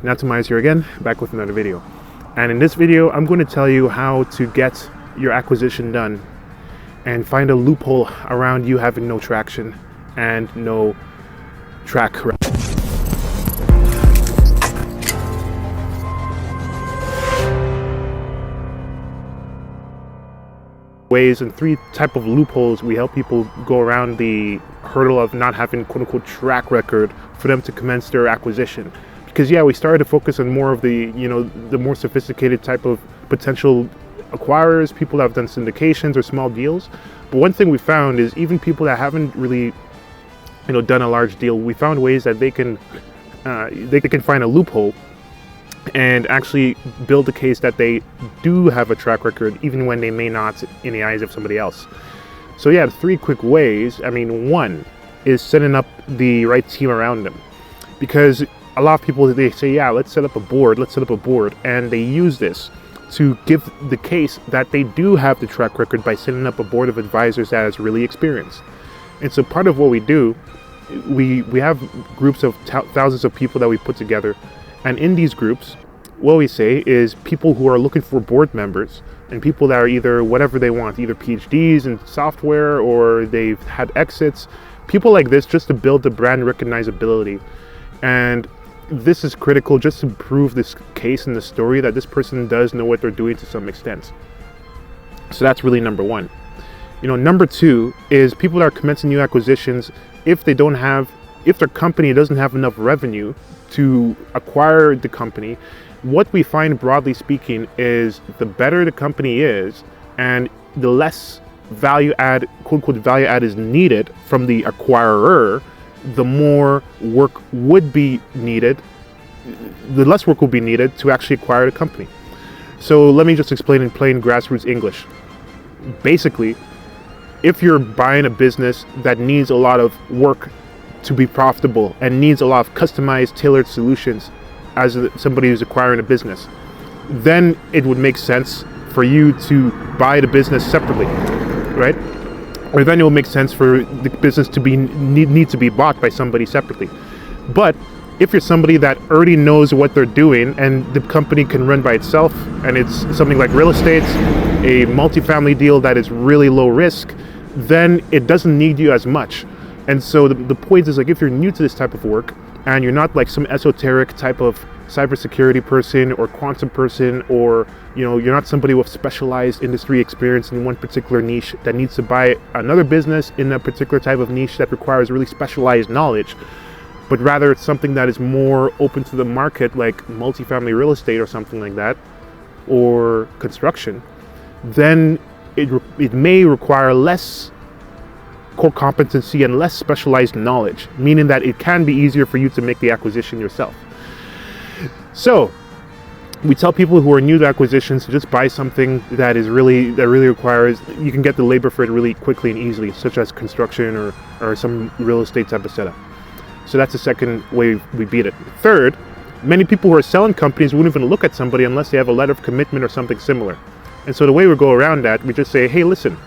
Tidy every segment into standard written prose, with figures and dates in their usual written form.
Natamize here again, back with another video. And in this video, I'm going to tell you how to get your acquisition done and find a loophole around you having no traction and no track. Ways and three type of loopholes we help people go around the hurdle of not having quote-unquote track record for them to commence their acquisition. Because we started to focus on more of the the more sophisticated type of potential acquirers, people that have done syndications or small deals. But one thing we found is even people that haven't really done a large deal, we found ways that they can find a loophole and actually build a case that they do have a track record, even when they may not in the eyes of somebody else. So three quick ways. One is setting up the right team around them, because a lot of people, they say, let's set up a board, and they use this to give the case that they do have the track record by setting up a board of advisors that is really experienced. And so part of what we do, we have groups of thousands of people that we put together. And in these groups, what we say is people who are looking for board members and people that are either whatever they want, either PhDs in software or they've had exits, people like this, just to build the brand recognizability. And this is critical just to prove this case in the story that this person does know what they're doing to some extent. So that's really number one. Number two is people that are commencing new acquisitions, if their company doesn't have enough revenue to acquire the company, what we find broadly speaking is the better the company is and the less value add, quote unquote value add, is needed from the acquirer, the more work would be needed, the less work will be needed to actually acquire the company. So let me just explain in plain grassroots English. Basically, if you're buying a business that needs a lot of work to be profitable and needs a lot of customized, tailored solutions as somebody who's acquiring a business, then it would make sense for you to buy the business separately, right? Or then it will make sense for the business to need to be bought by somebody separately. But if you're somebody that already knows what they're doing and the company can run by itself, and it's something like real estate, a multifamily deal that is really low risk, then it doesn't need you as much. And so the point is, like, if you're new to this type of work and you're not like some esoteric type of cybersecurity person or quantum person, or you're not somebody with specialized industry experience in one particular niche that needs to buy another business in a particular type of niche that requires really specialized knowledge, but rather it's something that is more open to the market, like multifamily real estate or something like that, or construction, then it may require less core competency and less specialized knowledge, meaning that it can be easier for you to make the acquisition yourself. So we tell people who are new to acquisitions to just buy something that really requires, you can get the labor for it really quickly and easily, such as construction or some real estate type of setup. So that's the second way we beat it. Third, many people who are selling companies wouldn't even look at somebody unless they have a letter of commitment or something similar. And so the way we go around that, we just say, hey, listen,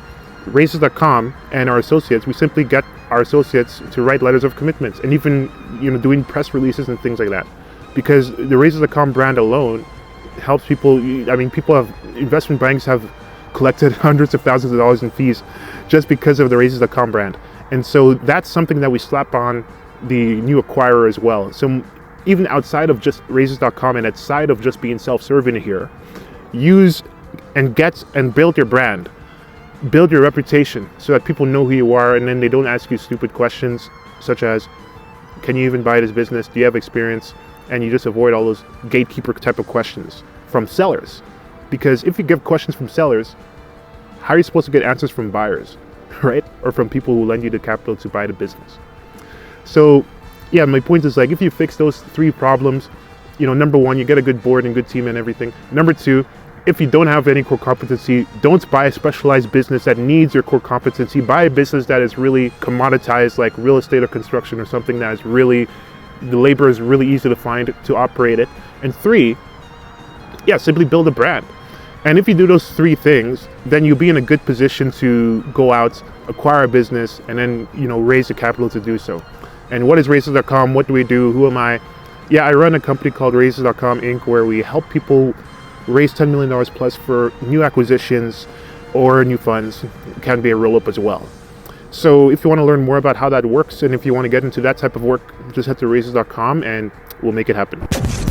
Raises.com and our associates, we simply get our associates to write letters of commitments and even doing press releases and things like that. Because the Raises.com brand alone helps people. Investment banks have collected hundreds of thousands of dollars in fees just because of the Raises.com brand. And so that's something that we slap on the new acquirer as well. So even outside of just Raises.com and outside of just being self-serving here, use and get and build your brand. Build your reputation so that people know who you are, and then they don't ask you stupid questions such as, can you even buy this business? Do you have experience? And you just avoid all those gatekeeper type of questions from sellers. Because if you give questions from sellers, how are you supposed to get answers from buyers, right? Or from people who lend you the capital to buy the business. So my point is, like, if you fix those three problems, number one, you get a good board and good team and everything. Number two, if you don't have any core competency, don't buy a specialized business that needs your core competency. Buy a business that is really commoditized, like real estate or construction, or something that is really, the labor is really easy to find to operate it. And three, simply build a brand. And if you do those three things, then you'll be in a good position to go out, acquire a business, and then raise the capital to do so. And what is Raises.com? What do we do? Who am I? Yeah, I run a company called Raises.com Inc. where we help people raise $10 million plus for new acquisitions or new funds. It can be a roll-up as well. So if you want to learn more about how that works and if you want to get into that type of work, just head to Raises.com and we'll make it happen.